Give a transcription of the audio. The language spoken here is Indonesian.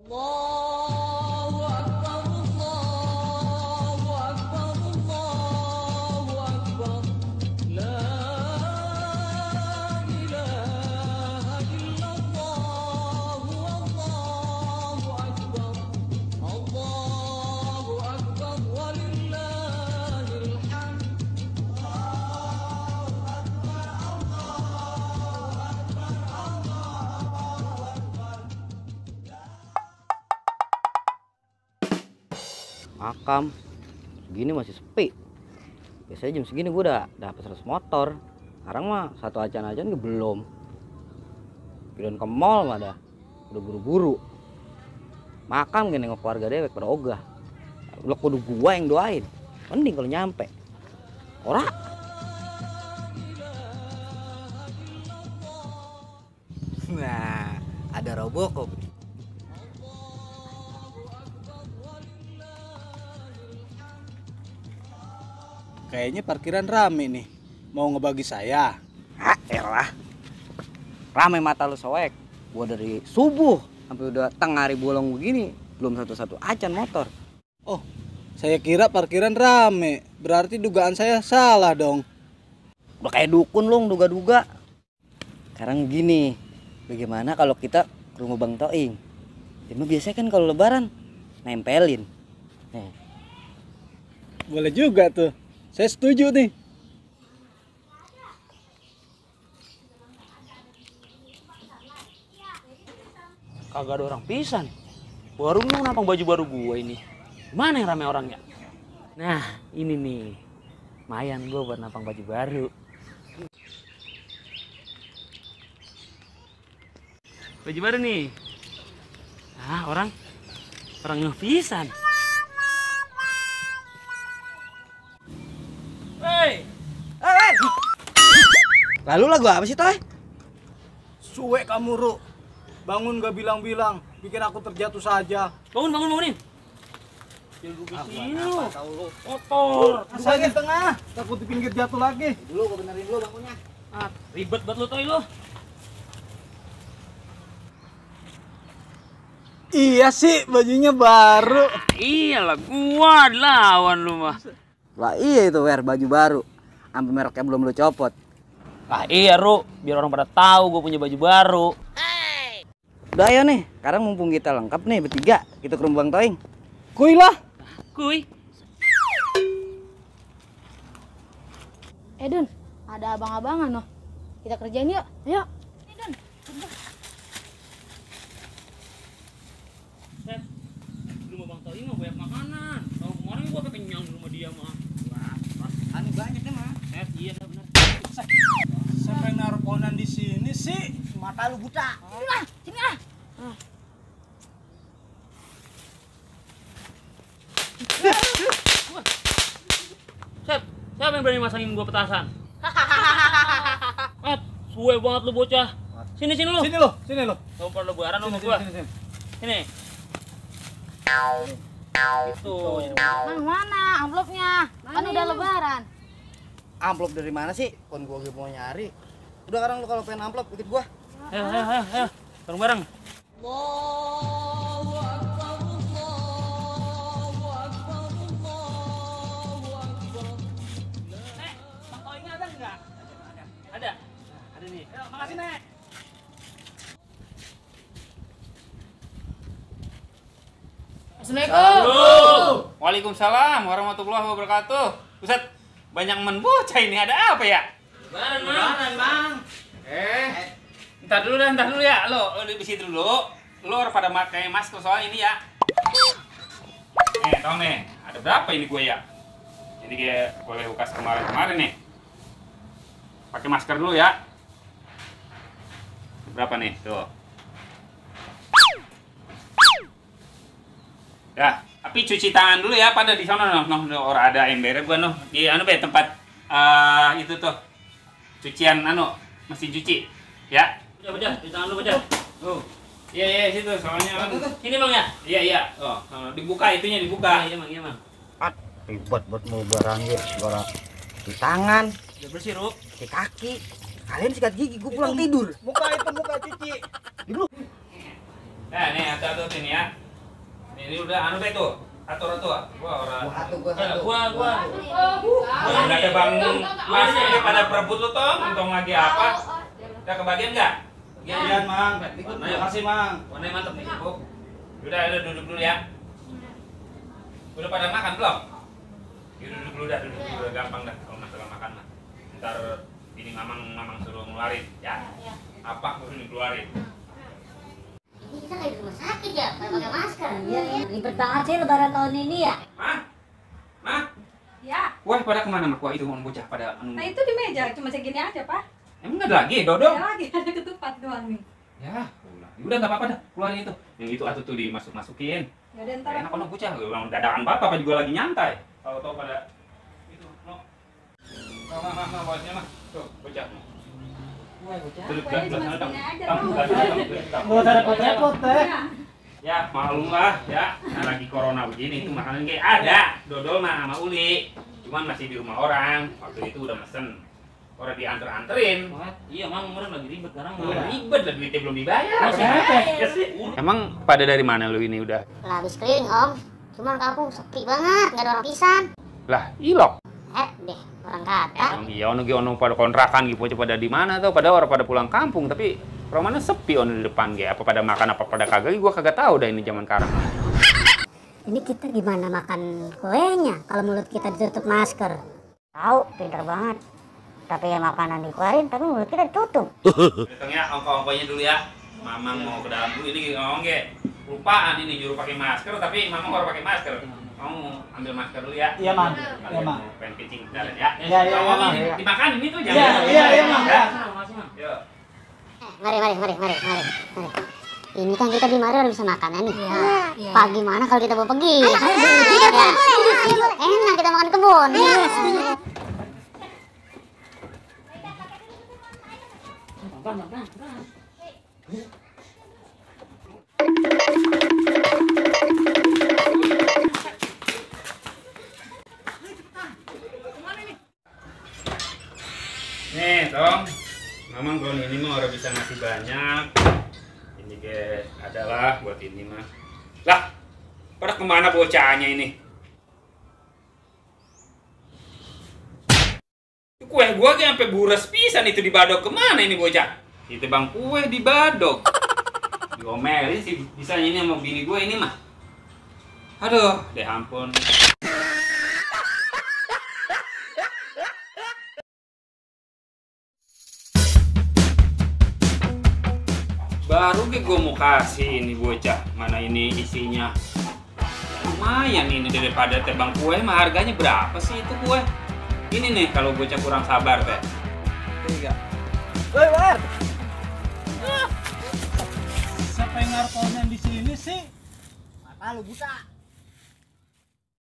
Allahu Akbar, Allahu Akbar, Allahu Akbar. La ilaha illallah, Allahu Akbar. Allahu Akbar, walillahil hamd. Makam segini masih sepi. Biasanya jam segini gue udah dapat 100 motor. Sekarang mah satu acan-acan gue belum. Kirain ke mall mah dah udah buru-buru. Makam gini nengok keluarga dewek pada ogah. Udah kudu gua yang doain. Mending kalau nyampe. Ora. Nah, ada Robocop. Kayaknya parkiran rame nih. Mau ngebagi saya. Ah, elah. Rame mata lu soek. Gua dari subuh sampai udah tengah hari bolong begini belum satu-satu acan motor. Oh, saya kira parkiran rame. Berarti dugaan saya salah dong. Udah kayak dukun lu duga-duga. Sekarang gini, bagaimana kalau kita ke rumah Bang Toing? Cuma biasanya kan kalau lebaran nempelin. Nih. Boleh juga tuh. Saya setuju nih. Kagak ada orang pisan. Baru lu nampang baju baru gua ini. Mana yang rame orangnya? Nah, ini nih. Mayan gua buat nampang baju baru. Baju baru nih. Ah, orang pisan. Hei, Lalu lagu apa sih Toy? Suwe kamu, Ru. Bangun gak bilang-bilang. Bikin aku terjatuh saja. bangunin. Jangan gue kesini lu. Kotor. Saya di tengah. Takut di pinggir jatuh lagi. Dulu gua benerin dulu bangunnya. Ah, ribet banget lu Toy lu. Iya sih, bajunya baru. Iyalah, gua lawan lu mah. Lah iya itu baju baru. Sampai mereknya belum lu copot. Ah iya Ru, biar orang pada tahu gue punya baju baru. Udah ayo nih, sekarang mumpung kita lengkap nih bertiga, kita ke rumah Bang Toing. Kuy lah. Kuy. Dun, ada abang-abangan noh. Kita kerjain yuk. Ayo. Dun. Set, di rumah Bang Toy mah banyak makanan. Kalau kemarin gua sampai kenyang di rumah dia mah. Wah, Anu banyak deh mah. set, iya dah benar. Sampai naruh pohonan di sini sih. Mata lu buta. Sini ah. Set, siapa yang berani masangin gua petasan? Suwe banget lu bocah. Sini lu. Sini lo. Lempar lebaran sama gua. Sini. Sini. Itu. Mana amplopnya? Kan udah lebaran. Amplop dari mana sih? Kon gua mau nyari. Udah sekarang lu kalau pengen amplop ikut gua. Ayo. Bareng-bareng. Allahu Akbar, Allahu Akbar, Allahu Akbar. Bang Toynya ada enggak? Ada. Ada nih. Ayo, makasih, Nek. Assalamualaikum. Waalaikumsalam warahmatullahi wabarakatuh. Ustaz, banyak bocah ini, ada apa ya? Lebaran, Bang. Ntar dulu ya. Lo di situ dulu. Lo harus pada pakai masker soal ini ya. Tau nih, ada berapa ini gue ya? Jadi kayak boleh buka kemarin nih. Pakai masker dulu ya. Berapa nih? Tuh. Ya, tapi cuci tangan dulu ya pada di sana noh orang ada embernya gua noh. Di anu be tempat itu tuh. Cucian mesin cuci. Ya. Baca, di tangan lu baca. Oh. Iya situ soalnya. Ini Bang ya? Iya. Oh, dibuka itunya dibuka. Iya, Bang. Ribet buat mau barangnya, barang di tangan, Udah bersih, Ru. di kaki. Kalian sikat gigi, gua pulang tidur. Muka cuci. Nah, nih ada satu sini ya. Ini udah anu be tuh. Atur. Gua orang. Gua. Udah ada Bang Mas ini pada perebut lu tong, untung lagi apa? Udah kebagian enggak? Iya, Mang. Terima kasih, Mang. Warnanya mantep nih, Bu. Udah duduk dulu ya. Udah pada makan belum? Ya, duduk dulu dah, gampang dah kalau masalah makan mah. Ntar ini mamang suruh ngeluarin ya. Apa kudu dikeluarin? Ini kita lagi di rumah sakit ya, pakai masker. Iya, ribet banget sih lebaran tahun ini ya. Mah? Ya. Wah, pada kemana mah? Wah, itu mau bocah pada anu. Nah itu di meja, cuma segini aja Pak. Emang nggak ada lagi, Dodo? Ya lagi ada ketupat doang nih. Ya, udah nggak apa-apa dah, keluarin itu. Yang itu atuh tuh dimasukin. Ya udah ntar. Enak ono bocah, orang dadakan bapak juga lagi nyantai. Tahu-tahu pada itu, no. Mah, bosnya mah. Tuh, bocah. Duduk, Pokoknya cuma segini aja. Nggak usah repot-repot, Teh. Ya, maklum lah, ya. Nah, lagi corona begini, itu makanan kayak ada. Dodol mah sama Uli. Cuman masih di rumah orang. Waktu itu udah mesen. Orang dianter-anterin. Iya, Mang, orang lagi ribet sekarang. Ribet lah, duitnya belum dibayar. Ya sih. Emang pada dari mana lu ini udah? Lah habis keliling Om, cuman kampung sepi banget, nggak ada orang pisan. Lah, ilok. Deh, orang kata. Emang iya ono pada kontrakan gitu pada di mana tuh, pada orang pada pulang kampung, tapi rumahnya sepi ono di depan ge. Apa pada makan apa pada kagak? Gua kagak tahu dah ini zaman sekarang. Ini kita gimana makan kuenya kalau mulut kita ditutup masker? Tahu, pintar banget. Tapi ya makanan dikeluarin, tapi mulut kita ditutup. Hitung ya ongko-ongkonya dulu ya. Mamang mau ke dalam dulu ini ngomong ge. Lupaan ini nyuruh pakai masker, tapi Mamang baru pakai masker. Kamu ambil masker dulu ya. Iya, Mang. Kalian Iya, Mang. mau pengen kencing jalan ya. Iya, Ngomong Mang. ini, dimakan ini tuh Iya, jangan. iya, Mang. Ya. Yuk. Mari. Ini kan kita di mari udah bisa makanan nih. Pagi mana kalau kita mau pergi? Enak kita makan kebun. Nih, Tong. Mamang kalau ini mah orang bisa ngasih banyak. Ini ke adalah buat ini mah. Lah, pada kemana bocahnya ini? Kue gua kayak sampai buras pisan itu di badok kemana ini bocah? Itu bang kue di badok. Diomelin sih bisa ini sama bini gue ini mah. Aduh, deh ampun. Baru gue mau kasih ini bocah. Mana ini isinya? Lumayan ini daripada tebang kue mah harganya berapa sih itu kue? Ini nih kalau bocah kurang sabar teh. Tiga. Woi, War. Siapa yang ngarepnya di sini sih? Mata lu buta.